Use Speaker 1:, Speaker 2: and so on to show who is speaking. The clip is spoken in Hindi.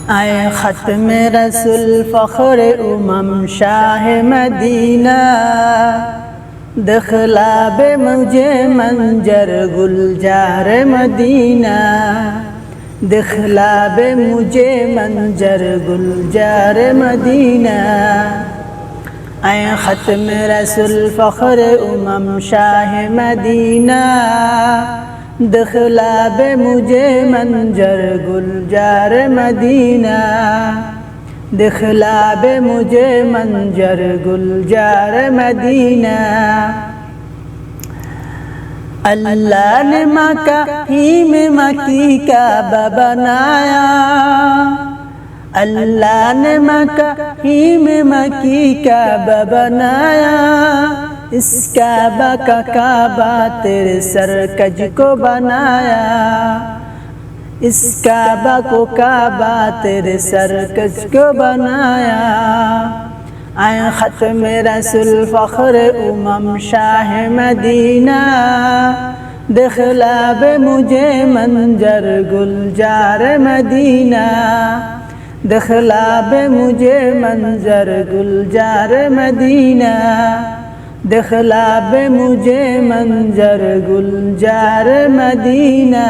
Speaker 1: आए ख़त्म रसूल फ़ख्र उमम शाह मदीना, दखलाब मुझे मंजर गुलजार मदीना, दखलाब मुझे मंजर गुलजार मदीना। आए ख़त्म रसूल फ़ख्र उमम शाह मदीना, दखलाब मुझे मंजर गुलजार मदीना, दखलाब मुझे मंजर गुलजार मदीना। अल्लाह ने मक्का ही में मक्की काबा बनाया, अल्लाह ने मक्का ही में मक्की काबा बनाया, इस काबा का काबा तेरे सरकज को बनाया, इस काबा को काबा तेरे सरकज को बनाया। आए ख़त्म रसूल फ़ख्र उमम शाह मदीना, दखलाब मुझे मंजर गुलजार मदीना, दखलाब मुझे मंजर गुलजार मदीना, दखलाब मुझे मंजर गुलजार मदीना।